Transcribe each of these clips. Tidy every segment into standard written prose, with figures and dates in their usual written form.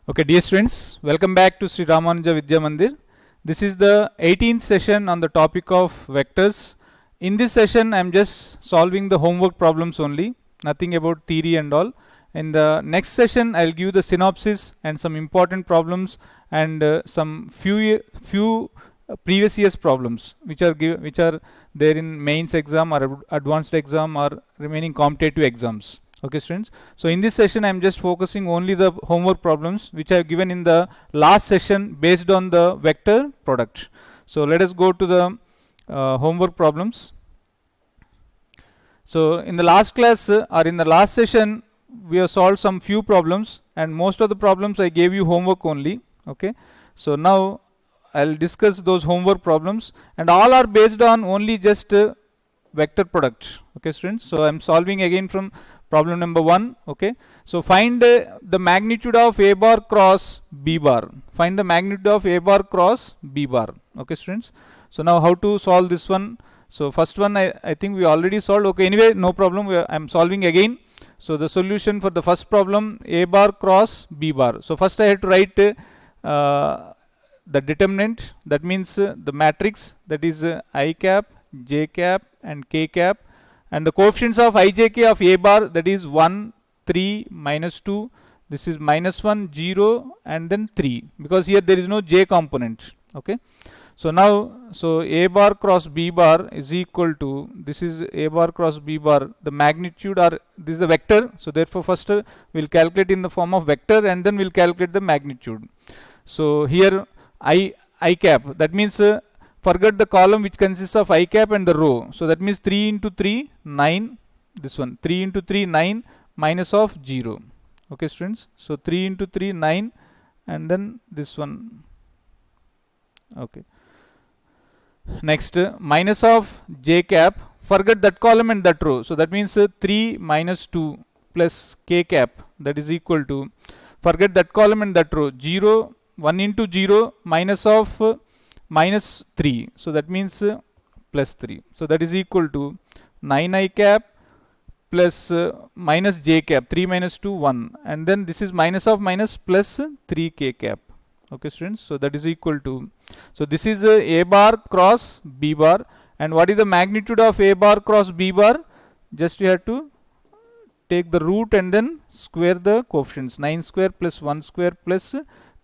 Okay, dear students, welcome back to Sri Ramanuja Vidya Mandir. This is the 18th session on the topic of vectors. In this session, I am just solving the homework problems only, nothing about theory and all. In the next session, I'll give the synopsis and some important problems and some few previous years problems which are there in mains exam or advanced exam or remaining competitive exams. Okay, students. So in this session, I am just focusing only the homework problems which I have given in the last session based on the vector product. So let us go to the homework problems. So in the last class or in the last session, we have solved some few problems, and most of the problems I gave you homework only. Okay. So now I'll discuss those homework problems, and all are based on only just vector product. Okay, students. So I'm solving again from problem number 1. Okay, so find the magnitude of a bar cross b bar. Find the magnitude of a bar cross b bar. Okay, students. So now how to solve this one? So first one I think we already solved. Okay, anyway, no problem. I'm solving again. So the solution for the first problem, a bar cross b bar. So first I have to write the determinant. That means the matrix, that is I cap, j cap and k cap, and the coefficients of ijk of a bar, that is 1, 3, minus 2, this is minus 1, 0 and then 3, because here there is no j component. Okay, so now a bar cross b bar is equal to, this is a bar cross b bar, the magnitude, or this is a vector, so therefore first we'll calculate in the form of vector and then we'll calculate the magnitude. So here I cap, that means forget the column which consists of I cap and the row. So that means 3 into 3, 9. This one, 3 into 3, 9, minus of 0. Okay, students. So 3 into 3, 9, and then this one. Okay. Next, minus of j cap. Forget that column and that row. So that means 3 minus 2 plus k cap. That is equal to, forget that column and that row. 0, 1 into 0, minus of minus 3, so that means plus 3, so that is equal to 9i cap plus minus j cap, 3 minus 2, 1, and then this is minus of minus plus 3k cap. Okay, students, so that is equal to, so this is a bar cross b bar, and what is the magnitude of a bar cross b bar? Just you have to take the root and then square the coefficients, 9 square plus 1 square plus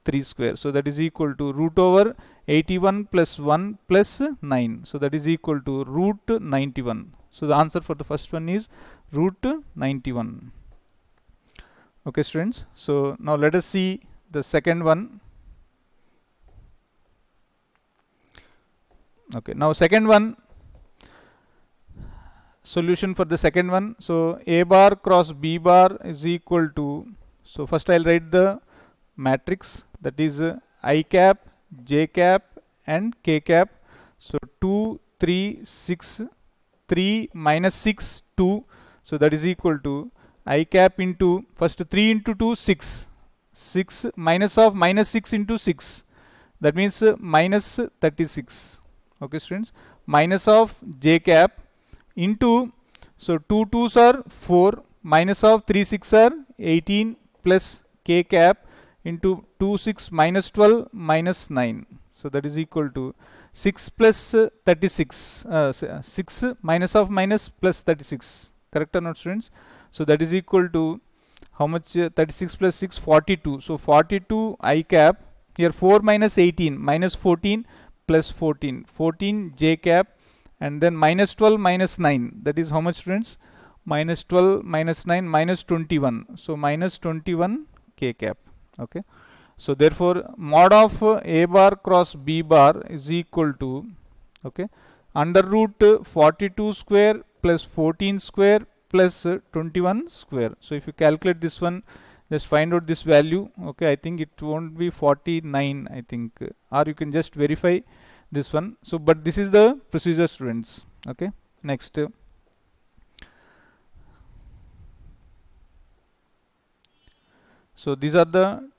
3 square, so that is equal to root over 81 plus 1 plus 9, so that is equal to root 91. So the answer for the first one is root 91. Okay, students, so now let us see the second one. Okay, now second one, solution for the second one. So a bar cross b bar is equal to, so first I'll write the matrix, that is I cap, j cap and k cap. So 2, 3, 6, 3 minus 6, 2, so that is equal to I cap into, first 3 into 2, 6, 6 minus of minus 6 into 6, that means minus 36. Okay, students, minus of j cap into, so 2 2s are 4, minus of 3 6 are 18 plus k cap into 2 6 minus 12 minus 9, so that is equal to 6 plus 36, 6 minus of minus plus 36, correct or not, students? So that is equal to how much? 36 plus 6, 42, so 42 I cap, here 4 minus 18 minus 14 plus 14, 14 j cap, and then minus 12 minus 9, that is how much, students? Minus 12 minus 9 minus 21, so minus 21 k cap. Okay, so therefore mod of a bar cross b bar is equal to, okay, under root 42 square plus 14 square plus 21 square. So if you calculate this one, just find out this value. Okay, I think it won't be 49, I think, or you can just verify this one. So but this is the procedure, students. Okay, next, so these are the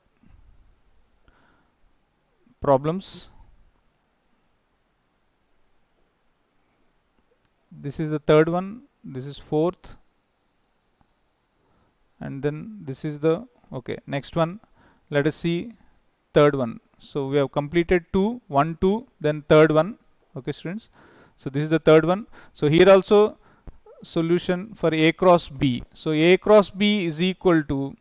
problems. This is the third one, this is fourth, and then this is the, okay, next one, let us see third one. So we have completed 2, 1, 2, then third one. Okay, students. So this is the third one. So here also solution for A cross B. So A cross B is equal to,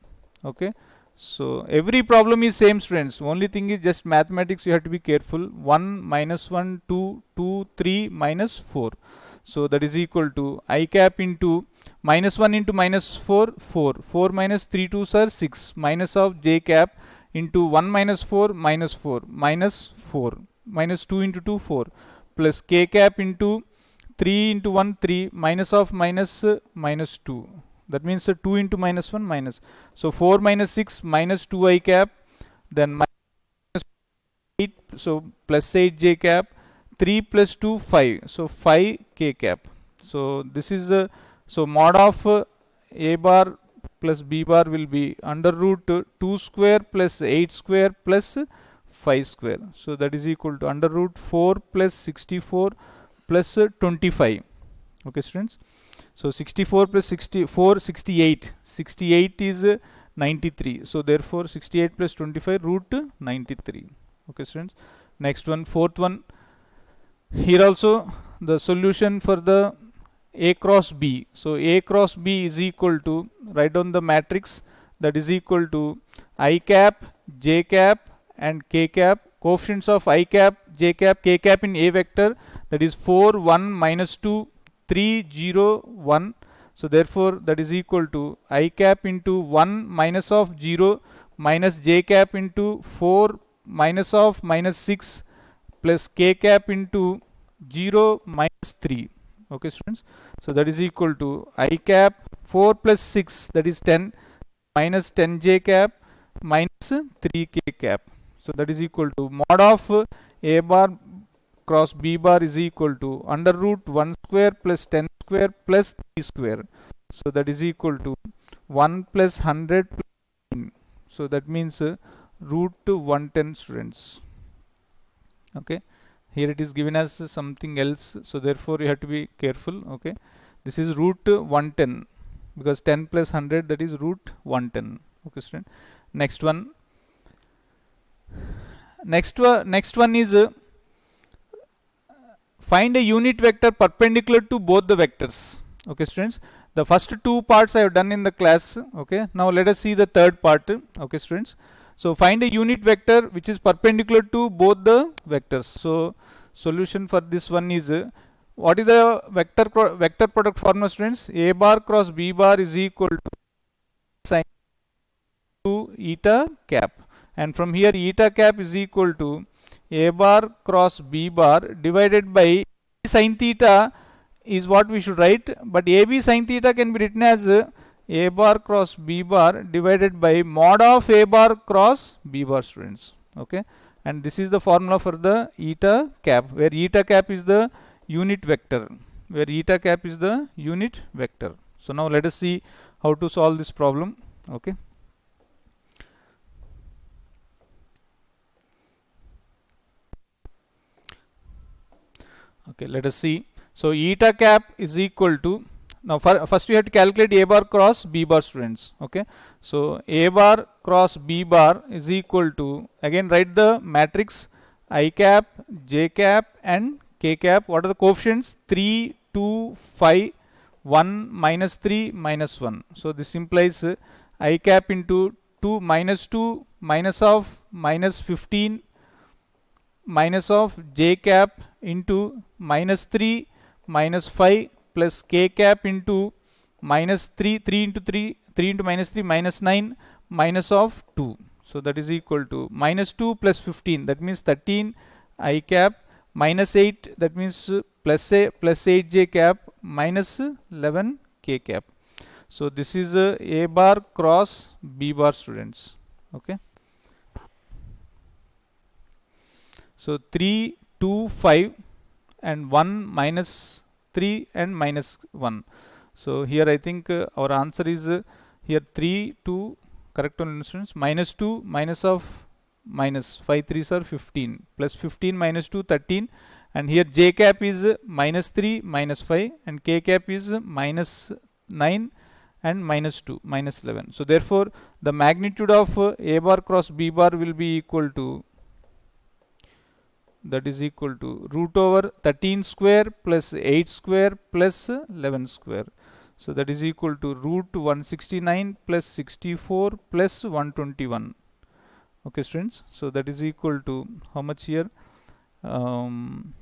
okay, so every problem is same, students. Only thing is just mathematics you have to be careful. 1 minus 1, 2, 2, 3 minus 4. So that is equal to I cap into minus 1 into minus 4, 4. 4 minus 3 2s are 6. Minus of J cap into 1 minus 4 minus 4 minus 4 minus 2 into 2 4 plus K cap into 3 into 1 3 minus of minus minus 2. That means 2 into minus 1 minus. So 4 minus 6 minus 2 I cap, then minus 8, so plus 8 J cap, 3 plus 2 5, so 5 K cap. So this is so mod of A bar plus B bar will be under root 2 square plus 8 square plus 5 square. So that is equal to under root 4 plus 64 plus 25. Okay, students. So 64 plus 64, 68. 68 is 93. So therefore 68 plus 25 root 93. Okay, students. Next one, fourth one. Here also the solution for the A cross B. So A cross B is equal to, write down the matrix, that is equal to I cap, J cap and K cap. Coefficients of I cap, J cap, K cap in A vector, that is 4, 1, minus 2, 3, 0, 1. So therefore that is equal to I cap into 1 minus of 0 minus J cap into 4 minus of minus 6 plus K cap into 0 minus 3. Okay, students. So that is equal to I cap 4 plus 6, that is 10, minus 10 J cap minus 3 K cap. So that is equal to mod of A bar cross B bar is equal to under root 1 square plus 10 square plus 3 square. So that is equal to 1 plus 100 plus 10. So that means root 110, students. Okay. Here it is given as something else. So therefore you have to be careful. Okay. This is root 110 because 10 plus 100, that is root 110. Okay, student. Next one. Next one is find a unit vector perpendicular to both the vectors. Okay, students. The first two parts I have done in the class. Okay. Now let us see the third part. Okay, students. So find a unit vector which is perpendicular to both the vectors. So solution for this one is, what is the vector product formula, students? A bar cross B bar is equal to sin to eta cap, and from here eta cap is equal to A bar cross B bar divided by sin theta is what we should write, but AB sin theta can be written as A bar cross B bar divided by mod of A bar cross B bar, students. Okay, and this is the formula for the eta cap, where eta cap is the unit vector, So now let us see how to solve this problem. Okay. Okay, let us see. So eta cap is equal to, now first we have to calculate A bar cross B bar, students. Okay. So A bar cross B bar is equal to, again write the matrix I cap, J cap and K cap. What are the coefficients? 3, 2, 5, 1, minus 3, minus 1. So this implies I cap into 2 minus of minus 15 minus of J cap into minus 3 minus 5 plus K cap into minus 3 into 3 into minus 3 minus 9 minus of 2. So that is equal to minus 2 plus 15, that means 13 I cap, minus 8, that means plus 8 J cap minus 11 K cap. So this is A bar cross B bar, students. Okay. So 3, 2, 5 and 1 minus 3 and minus 1. So here I think our answer is here 3, 2, correct on students, minus 2 minus of minus 5 3s are 15 plus 15 minus 2 13, and here J cap is minus 3 minus 5 and K cap is minus 9 and minus 2, minus 11. So therefore the magnitude of A bar cross B bar will be equal to, that is equal to root over 13 square plus 8 square plus 11 square. So that is equal to root 169 plus 64 plus 121. Okay students, so that is equal to how much here? 9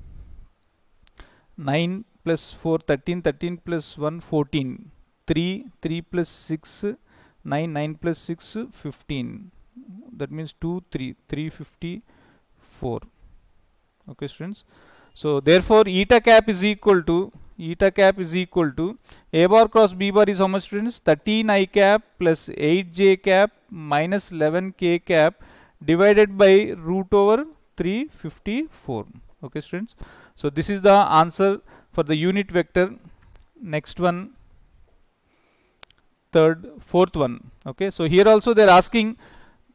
plus 4 13, 13 plus 1 14, 3 plus 6 9, 9 plus 6 15, that means 2 3 354. Okay students, so therefore eta cap is equal to A bar cross B bar is how much students? 13 I cap plus 8 j cap minus 11 k cap divided by root over 354. Okay students, so this is the answer for the unit vector. Next one, fourth one. Okay, so here also they are asking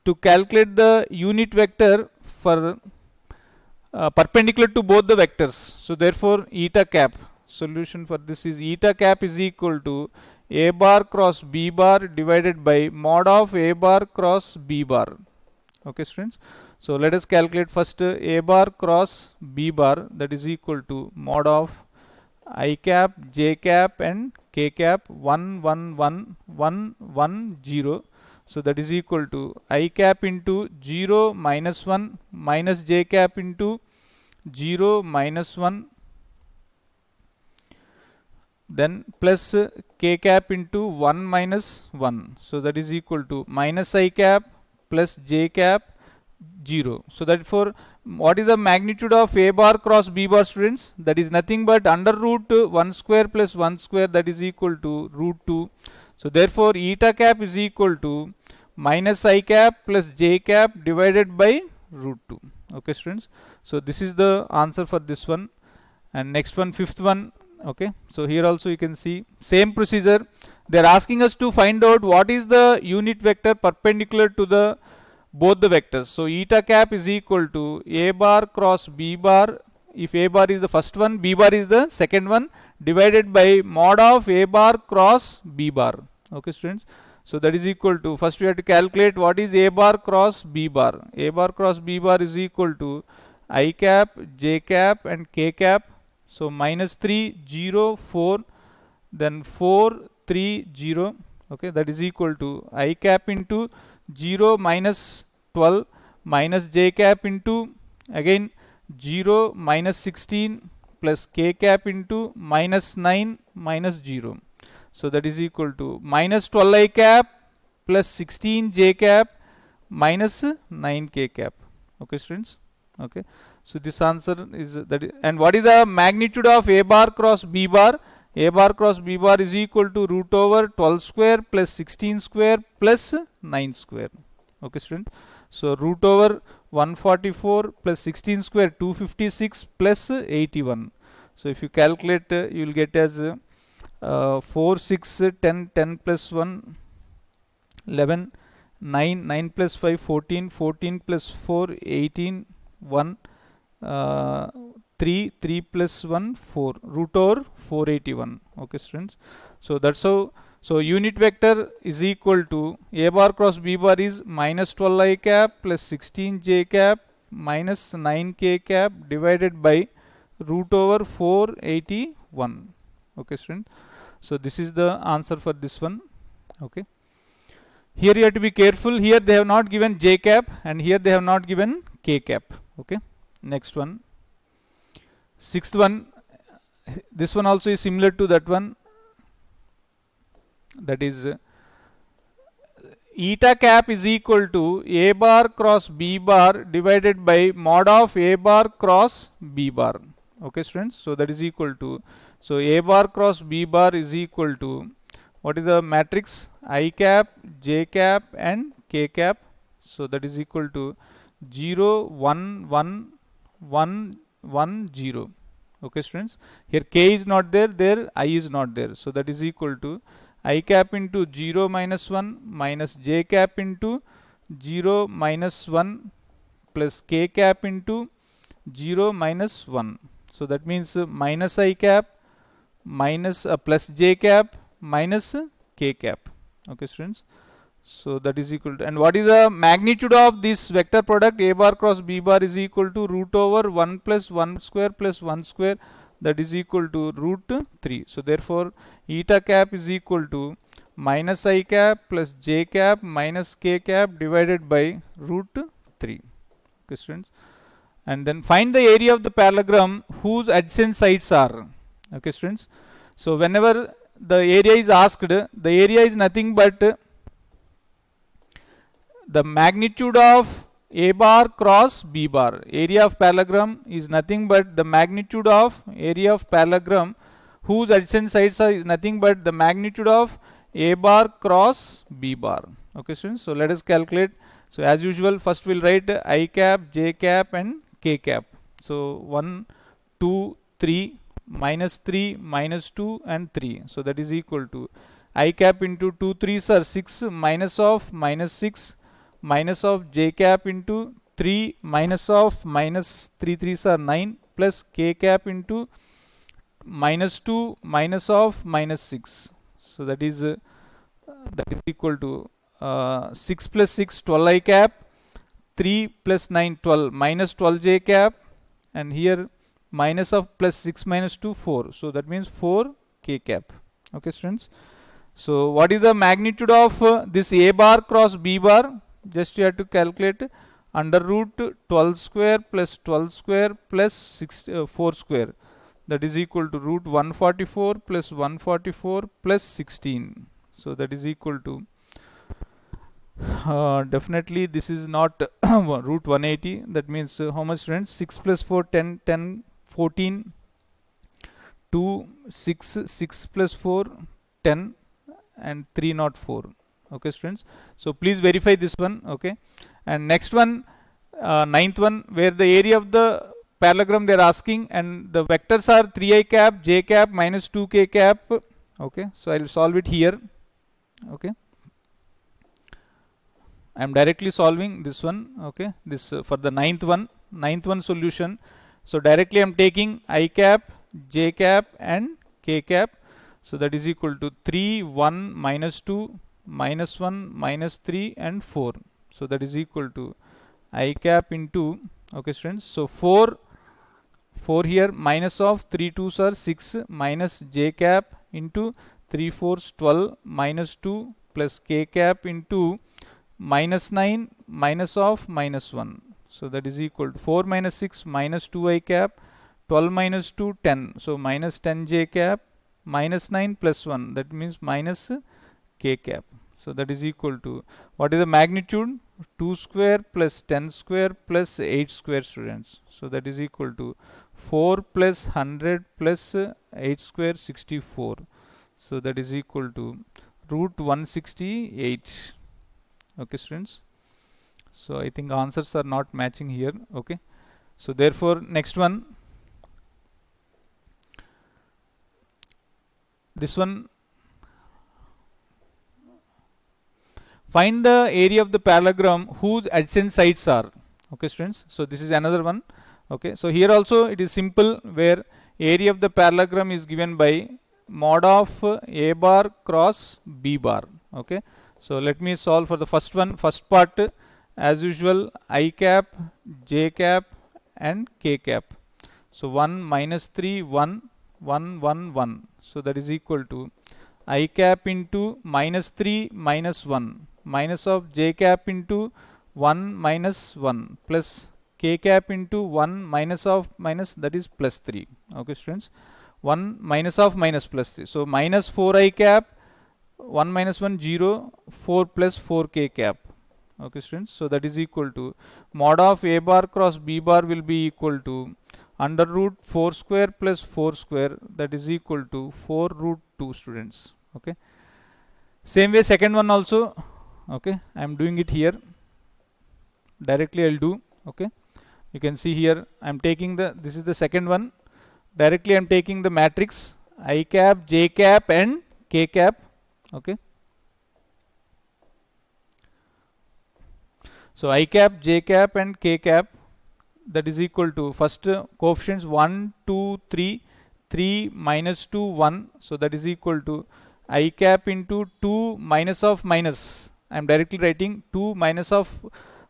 to calculate the unit vector for perpendicular to both the vectors. So therefore eta cap, solution for this is eta cap is equal to A bar cross B bar divided by mod of A bar cross B bar. Okay students, so let us calculate first A bar cross B bar, that is equal to mod of I cap, j cap and k cap 1 1 1 1 1 0. So that is equal to I cap into 0 minus 1 minus j cap into 0 minus 1, then plus k cap into 1 minus 1. So that is equal to minus I cap plus j cap 0. So therefore what is the magnitude of A bar cross B bar students? That is nothing but under root 1 square plus 1 square, that is equal to root 2. So therefore eta cap is equal to minus I cap plus j cap divided by root 2. Okay students, so this is the answer for this one. And next one, fifth one. Okay, so here also you can see same procedure. They are asking us to find out what is the unit vector perpendicular to the both the vectors. So eta cap is equal to A bar cross B bar, if A bar is the first one, B bar is the second one, divided by mod of A bar cross B bar. Okay students, so that is equal to, first we have to calculate what is A bar cross B bar. A bar cross B bar is equal to I cap, j cap and k cap. So minus 3 0 4, then 4 3 0. Okay, that is equal to I cap into 0 minus 12 minus j cap into again 0 minus 16 plus k cap into minus 9 minus 0. So that is equal to minus 12 I cap plus 16 j cap minus 9 k cap. Okay students, okay, so this answer is that. And what is the magnitude of A bar cross B bar? A bar cross B bar is equal to root over 12 square plus 16 square plus 9 square. Okay student, so root over 144 plus 16 square 256 plus 81. So if you calculate you will get as 4 6 10 10 plus 1 11 9 9 plus 5 14 14 plus 4 18 1 3 3 plus 1 4, root over 481. Okay students, so that's how. So unit vector is equal to A bar cross B bar is minus 12 I cap plus 16 j cap minus 9 k cap divided by root over 481. Okay student, so this is the answer for this one. Okay, here you have to be careful, here they have not given j cap and here they have not given k cap. Okay, next one, sixth one. This one also is similar to that one, that is eta cap is equal to A bar cross B bar divided by mod of A bar cross B bar. Okay students, so that is equal to, so A bar cross B bar is equal to, what is the matrix? I cap, j cap and k cap. So that is equal to 0 1 1 1 1 0. Okay students, here k is not there, there I is not there, so that is equal to I cap into 0 minus 1 minus j cap into 0 minus 1 plus k cap into 0 minus 1. So that means minus I cap minus plus j cap minus k cap. Okay, students. So that is equal to, and what is the magnitude of this vector product a bar cross b bar is equal to root over 1 plus 1 square plus 1 square, that is equal to root 3. So therefore eta cap is equal to minus I cap plus j cap minus k cap divided by root 3. Okay, students. And then find the area of the parallelogram whose adjacent sides are. Okay, students. So whenever the area is asked, the area is nothing but the magnitude of a bar cross b bar. Area of parallelogram is nothing but the magnitude of area of parallelogram whose adjacent sides are is nothing but the magnitude of a bar cross b bar. Okay, students. So let us calculate. So as usual, first we'll write I cap, j cap and k cap. So 1, 2, 3, minus 3, minus 2 and 3. So that is equal to I cap into 2 3s are 6 minus of minus 6 minus of j cap into 3 minus of minus 3 3s are 9 plus k cap into minus 2 minus of minus 6. So that is equal to 6 plus 6 12 I cap, 3 plus 9 12 minus 12 j cap, and here minus of plus 6 minus 2 4. So that means 4 k cap. Okay, students. So what is the magnitude of this a bar cross b bar? Just you have to calculate under root 12 square plus 12 square plus 4 square, that is equal to root 144 plus 144 plus 16. So that is equal to definitely this is not root 180. That means how much, students? 6 plus 4 10 10 14 2 6 6 plus 4 10 and 3 not 4. Okay, students. So please verify this one. Okay, and next one, ninth one, where the area of the parallelogram they are asking and the vectors are 3I cap, j cap minus 2k cap. Okay, so I will solve it here. Okay, I am directly solving this one. Okay, this for the ninth one solution. So directly I am taking I cap, j cap and k cap. So that is equal to 3 1 minus 2 minus 1 minus 3 and 4. So that is equal to I cap into, okay, students. So 4 here minus of 3 2s are 6 minus j cap into 3 4s 12 minus 2 plus k cap into minus 9 minus of minus 1. So that is equal to 4 minus 6 minus 2 I cap, 12 minus 2 10. So minus 10 j cap minus 9 plus 1, that means minus k cap. So that is equal to, what is the magnitude? 2 square plus 10 square plus 8 square, students. So that is equal to 4 plus 100 plus 8 square 64. So that is equal to root 168. Okay, students. So I think answers are not matching here. Okay, so therefore next one, this one, find the area of the parallelogram whose adjacent sides are. Okay, students. So this is another one. Okay, so here also it is simple, where area of the parallelogram is given by mod of a bar cross b bar. Okay, so let me solve for the first one. First part, as usual, I cap, j cap and k cap. So 1 minus 3 1 1 1 1. So that is equal to I cap into minus 3 minus 1 minus of j cap into 1 minus 1 plus k cap into 1 minus of minus, that is plus 3. Okay, students. 1 minus of minus plus 3. So minus 4 I cap, 1 minus 1 0, 4 plus 4 k cap. Okay, students. So that is equal to mod of a bar cross b bar will be equal to under root 4 square plus 4 square, that is equal to 4 root 2, students. Okay, same way second one also. Okay, I am doing it here directly. I'll do. Okay, you can see here I am taking the, this is the second one. Directly I am taking the matrix I cap, j cap and k cap. Okay, so I cap, j cap and k cap, that is equal to first coefficients 1 2 3, 3 minus 2 1. So that is equal to I cap into 2 minus of minus. I am directly writing 2 minus of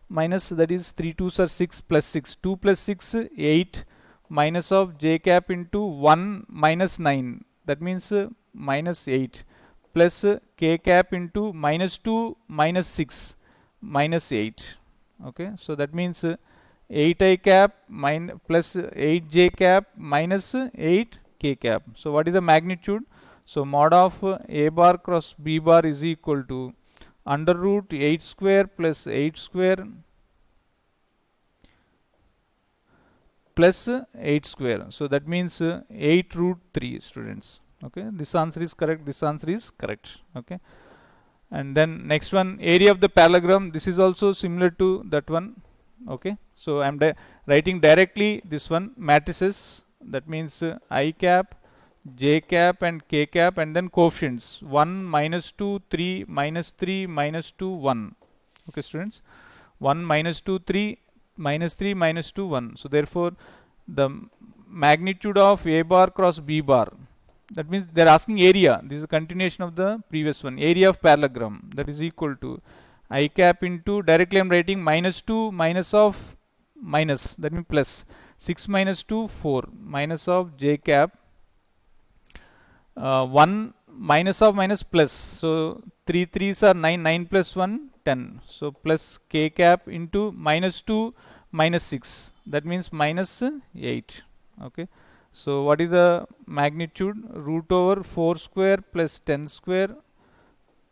minus, that is 3 2s are 6 plus 6. 2 plus 6 8 minus of j cap into 1 minus 9. That means minus 8 plus k cap into minus 2 minus 6 minus 8. Okay, so that means 8i cap plus 8j cap minus 8k cap. So what is the magnitude? So mod of a bar cross b bar is equal to under root 8 square plus 8 square plus 8 square. So that means 8 root 3, students. Okay, this answer is correct, this answer is correct. Okay, and then next one, area of the parallelogram. This is also similar to that one. Okay, so I am writing directly this one, matrices. That means I cap, j cap and k cap, and then coefficients 1 minus 2 3 minus 3 minus 2 1. Okay, students, 1 minus 2 3 minus 3 minus 2 1. So therefore the magnitude of a bar cross b bar, that means they are asking area. This is a continuation of the previous one, area of parallelogram, that is equal to I cap into, directly I am writing minus 2 minus of minus, that means plus 6 minus 2 4 minus of j cap 1 minus of minus plus. So 3 3s are 9, 9 plus 1 10. So plus k cap into minus 2 minus 6, that means minus 8. Okay, so what is the magnitude? Root over 4 square plus 10 square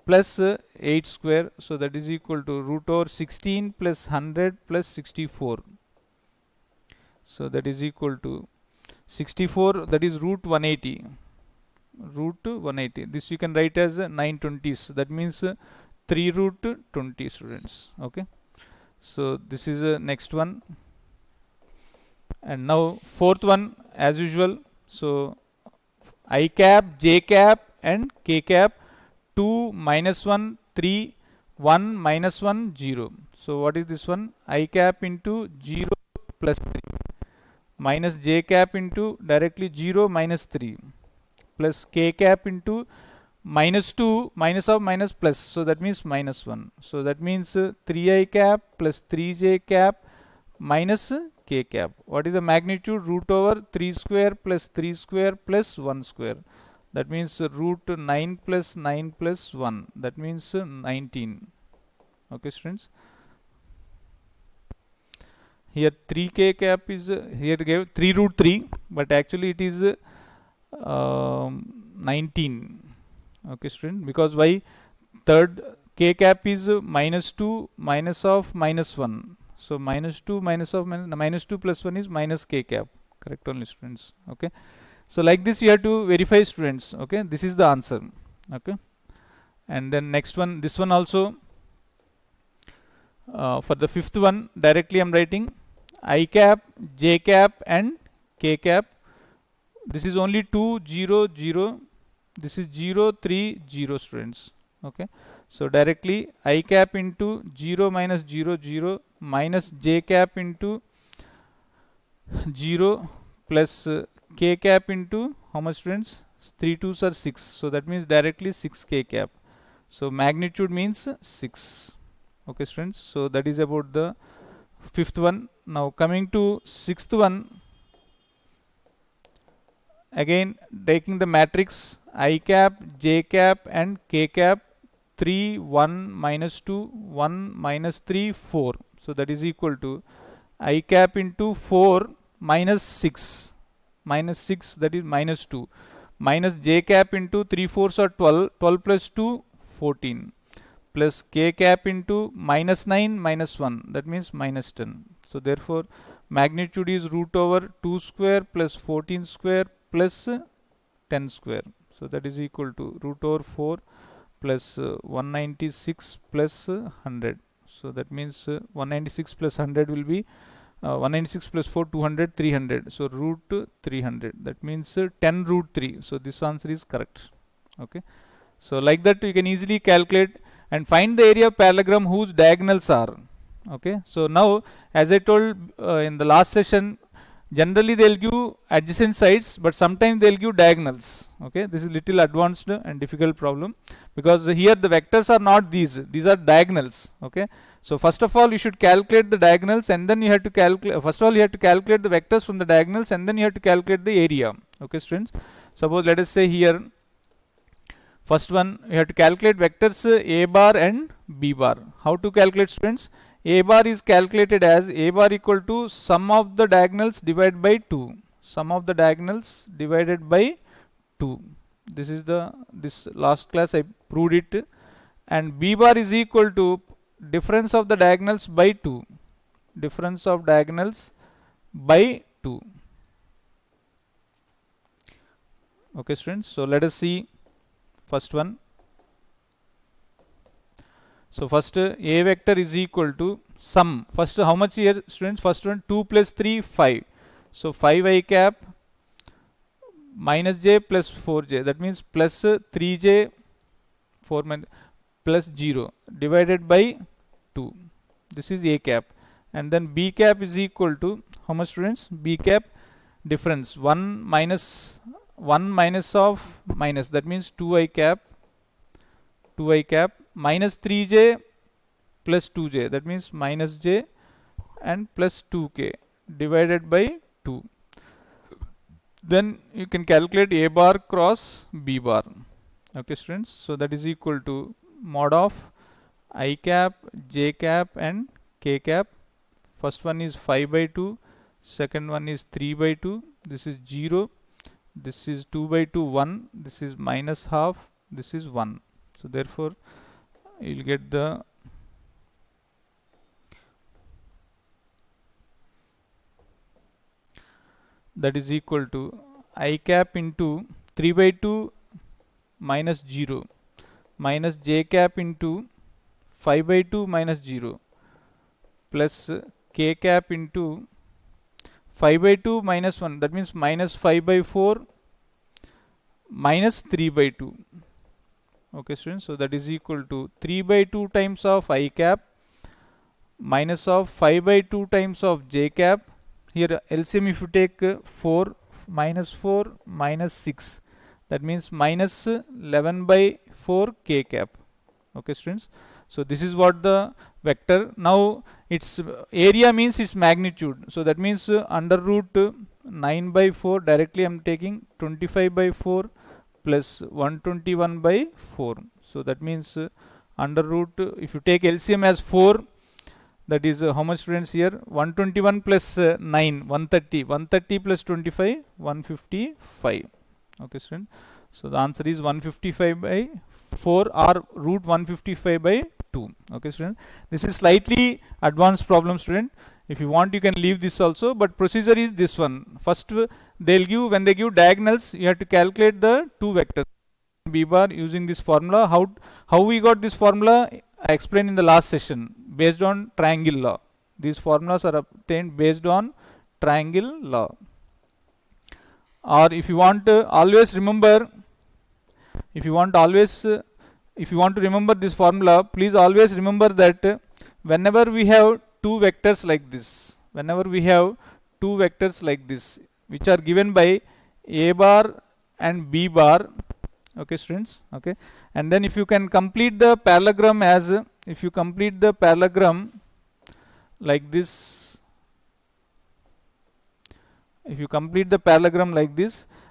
plus 8 square. So that is equal to root over 16 plus 100 plus 64. So that is equal to 64, that is root 180. Root 180. This you can write as 920s. That means 3 root 20, students. Okay, so this is next one. And now fourth one, as usual. So I cap, j cap and k cap 2 minus 1 3 1 minus 1 0. So what is this one? I cap into 0 plus 3 minus j cap into directly 0 minus 3 plus k cap into minus 2 minus of minus plus. So that means minus 1. So that means 3i cap plus 3j cap minus k cap. What is the magnitude? Root over 3 square plus 3 square plus 1 square. That means root 9 plus 9 plus 1. That means 19. Okay, students. Here 3k cap is here gave 3 root 3, but actually it is 19. Okay, student, because why? Third k cap is minus 2 minus of minus 1. So minus 2 minus of minus 2 plus 1 is minus k cap. Correct only, students. Okay. So like this you have to verify, students. Okay, this is the answer. Okay, and then next one, this one also. For the fifth one, directly I am writing I cap, j cap and k cap. This is only 2 0 0. This is 0 3 0, students. Okay, so directly I cap into 0 minus 0 0 minus j cap into 0 plus k cap into how much, students? 3 2s are 6. So that means directly 6 k cap. So magnitude means 6. Okay, students. So that is about the fifth one. Now coming to sixth one. Again taking the matrix I cap, j cap and k cap 3 1 minus 2 1 minus 3 4. So that is equal to I cap into 4 minus 6 minus 6, that is minus 2 minus j cap into 3 4s are 12, 12 plus 2 14 plus k cap into minus 9 minus 1, that means minus 10. So therefore magnitude is root over 2 square plus 14 square plus 10 square. So that is equal to root over 4 plus 196 plus 100. So that means 196 plus 100 will be 196 plus 4 200 300. So root 300, that means 10 root 3. So this answer is correct. Okay, so like that you can easily calculate and find the area of parallelogram whose diagonals are. Okay, so now as I told in the last session, Generally they'll give adjacent sides, but sometimes they'll give diagonals. Okay, this is little advanced and difficult problem, because here the vectors are not these are diagonals. Okay, so first of all you should calculate the diagonals, and then you have to calculate, first of all you have to calculate the vectors from the diagonals, and then you have to calculate the area. Okay students, suppose let us say here first one you have to calculate vectors a bar and b bar. How to calculate, students? A bar is calculated as a bar equal to sum of the diagonals divided by 2. Sum of the diagonals divided by 2. This is this last class I proved it. And b bar is equal to difference of the diagonals by 2. Difference of diagonals by 2. Okay students, so let us see first one. So first a vector is equal to sum. First how much here, students? First one 2 plus 3 5. So 5 I cap minus j plus 4j, that means plus 3j 4 plus 0 divided by 2. This is a cap. And then b cap is equal to how much, students? B cap difference 1 minus of minus, that means 2i cap minus 3j plus 2j, that means minus j and plus 2k divided by 2. Then you can calculate a bar cross b bar. Okay students, so that is equal to mod of I cap, j cap and k cap. First one is 5 by 2, second one is 3 by 2, this is 0, this is 2 by 2 1, this is minus half, this is 1. So therefore you will get that is equal to I cap into 3 by 2 minus 0 minus j cap into 5 by 2 minus 0 plus k cap into 5 by 2 minus 1, that means minus 5 by 4 minus 3 by 2. Okay students, so that is equal to 3 by 2 times of I cap minus of 5 by 2 times of j cap. Here LCM if you take 4 minus 6, that means minus 11 by 4 k cap. Okay students, so this is what the vector. Now its area means its magnitude, so that means under root 9 by 4, directly I am taking 25 by 4 plus 121 by 4. So that means under root, if you take LCM as 4, that is how much, students? Here 121 plus 9 130 plus 25 155. Okay student, so the answer is 155 by 4 or root 155 by 2. Okay student, this is slightly advanced problem, student. If you want you can leave this also, but procedure is this one. First they'll give, when they give diagonals, you have to calculate the two vectors b bar using this formula. How we got this formula I explained in the last session, based on triangle law. These formulas are obtained based on triangle law. Or if you want to always remember, if you want to remember this formula, please always remember that whenever we have two vectors like this, which are given by a bar and b bar, okay students, okay, and then if you can complete the parallelogram as, if you complete the parallelogram like this,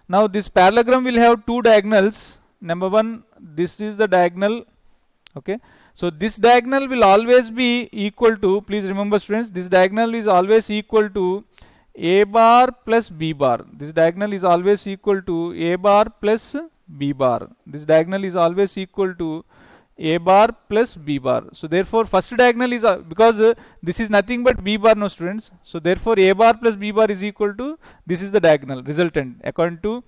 now this parallelogram will have two diagonals. Number one, this is the diagonal. Okay, so this diagonal will always be equal to, please remember students, this diagonal is always equal to a bar plus b bar. This diagonal is always equal to a bar plus b bar. This diagonal is always equal to a bar plus b bar. So therefore first diagonal is, because this is nothing but b bar, no students, so therefore a bar plus b bar is equal to, this is the diagonal resultant according to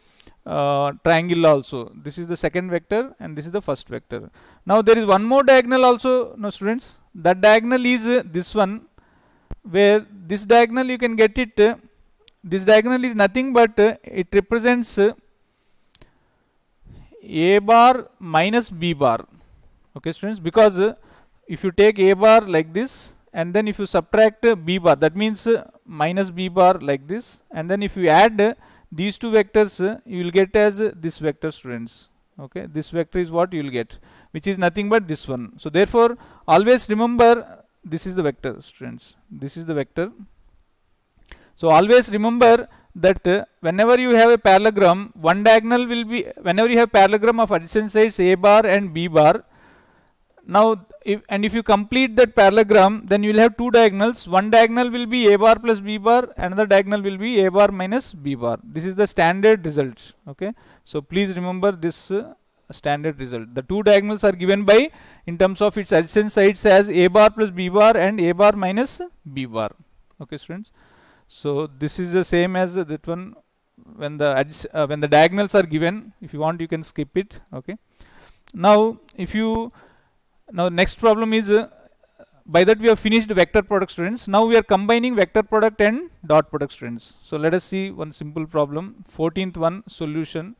triangle law also. This is the second vector and this is the first vector. Now there is one more diagonal also, no students, that diagonal is this one, where this diagonal you can get it, this diagonal is nothing but it represents a bar minus b bar. Okay students, because if you take a bar like this and then if you subtract b bar, that means minus b bar like this, and then if you add these two vectors, you will get as this vector, students. Okay, this vector is what you will get, which is nothing but this one. So therefore always remember this is the vector, students. This is the vector. So always remember that whenever you have a parallelogram, one diagonal will be, whenever you have parallelogram of adjacent sides a bar and b bar, now if you complete that parallelogram, then you will have two diagonals. One diagonal will be a bar plus b bar, another diagonal will be a bar minus b bar. This is the standard result. Okay, so please remember this standard result. The two diagonals are given by, in terms of its adjacent sides, as a bar plus b bar and a bar minus b bar. Okay, students. So this is the same as that one. When the diagonals are given, if you want, you can skip it. Okay. Now next problem is, by that we have finished vector product, students. Now we are combining vector product and dot product, students. So let us see one simple problem. 14th one, solution.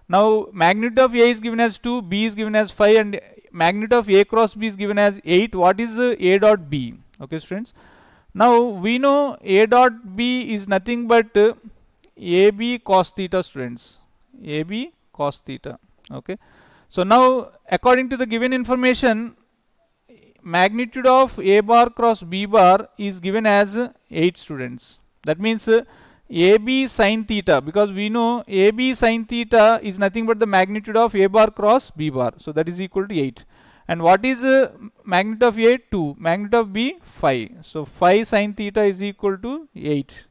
Now magnitude of A is given as 2, B is given as 5, and magnitude of A cross B is given as 8. What is A dot B? Okay, students. Now we know A dot B is nothing but AB cos theta, students. AB cos theta. Okay. So now according to the given information, magnitude of A bar cross B bar is given as 8, students. That means AB sin theta, because we know AB sin theta is nothing but the magnitude of A bar cross B bar. So that is equal to 8. And what is magnitude of A? 2. Magnitude of B? 5. So 5 sin theta is equal to 8.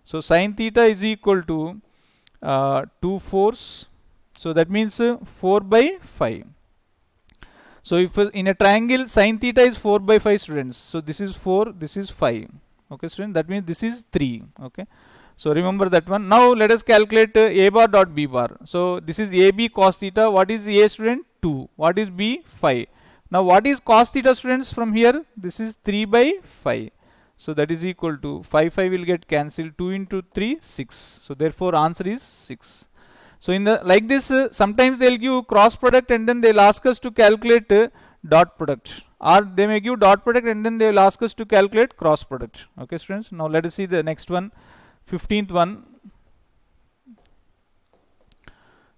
So sin theta is equal to 2 fourths. So that means 4 by 5. So if in a triangle sin theta is 4 by 5, students. So this is 4, this is 5. Okay, students. That means this is 3. Okay. So remember that one. Now let us calculate A bar dot B bar. So this is AB cos theta. What is A, student? 2. What is B? 5. Now what is cos theta, students, from here? This is 3 by 5. So that is equal to 5 will get cancelled. 2 into 3, 6. So therefore answer is 6. So in the like this, sometimes they will give cross product and then they will ask us to calculate dot product, or they may give dot product and then they will ask us to calculate cross product. Okay, students. Now let us see the next one, 15th one.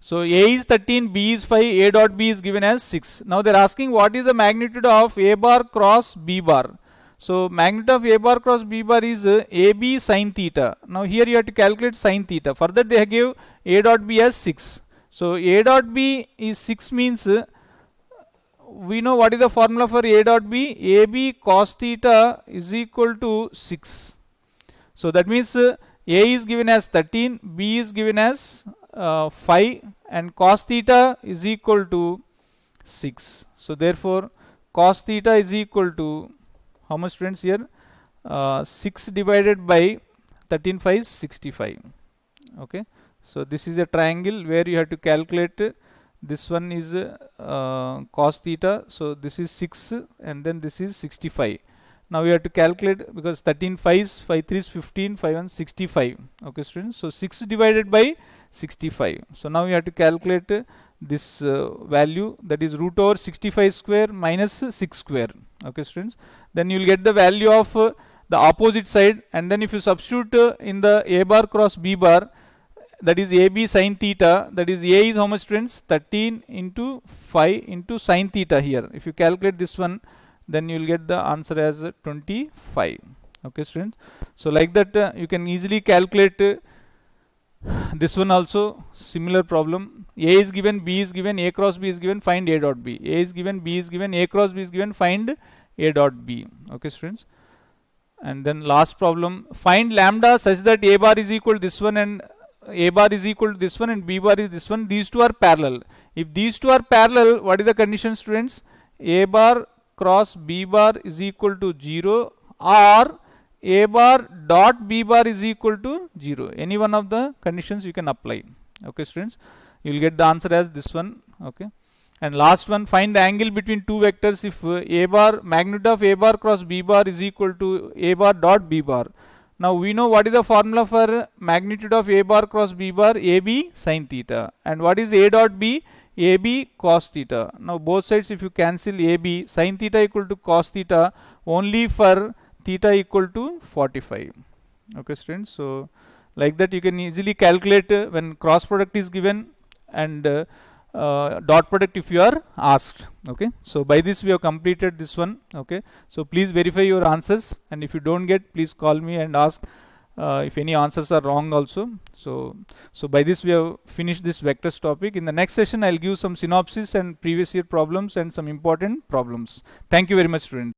So A is 13, B is 5, A dot B is given as 6. Now they are asking what is the magnitude of A bar cross B bar. So magnitude of A bar cross B bar is AB sin theta. Now here you have to calculate sin theta. Further they give A dot B as 6. So A dot B is 6 means, we know what is the formula for A dot B. AB cos theta is equal to 6. So that means A is given as 13, B is given as 5, and cos theta is equal to 6. So therefore cos theta is equal to, how much, students, here? 6 divided by 13 5 is 65. Okay. So this is a triangle where you have to calculate, this one is cos theta. So this is 6 and then this is 65. Now we have to calculate, because 13 5 is 5 3 is 15, 5 1 65. Okay, students. So 6 divided by 65. So now we have to calculate this value, that is root over 65 square minus 6 square. Okay, students. Then you will get the value of the opposite side, and then if you substitute in the A bar cross B bar, that is AB sin theta, that is A is how much, students? 13 into 5 into sin theta here. If you calculate this one, then you will get the answer as 25. Okay, students. So like that you can easily calculate this one also. Similar problem. A is given, B is given, A cross B is given, find A dot B. A is given, B is given, A cross B is given, find A dot B. Okay, students. And then last problem, find lambda such that A bar is equal to this one and A bar is equal to this one and B bar is this one. These two are parallel. If these two are parallel, what is the condition, students? A bar cross B bar is equal to 0, or A bar dot B bar is equal to 0. Any one of the conditions you can apply. Okay, students. You will get the answer as this one. Okay. And last one, find the angle between two vectors if A bar, magnitude of A bar cross B bar is equal to A bar dot B bar. Now we know what is the formula for magnitude of A bar cross B bar, AB sin theta. And what is A dot B? AB cos theta. Now both sides if you cancel AB, sin theta equal to cos theta only for theta equal to 45. Okay, students. So like that you can easily calculate when cross product is given and dot product if you are asked. Okay, so by this we have completed this one. Okay, so please verify your answers, and if you don't get, please call me and ask if any answers are wrong also. So by this we have finished this vectors topic. In the next session I'll give some synopsis and previous year problems and some important problems. Thank you very much, students.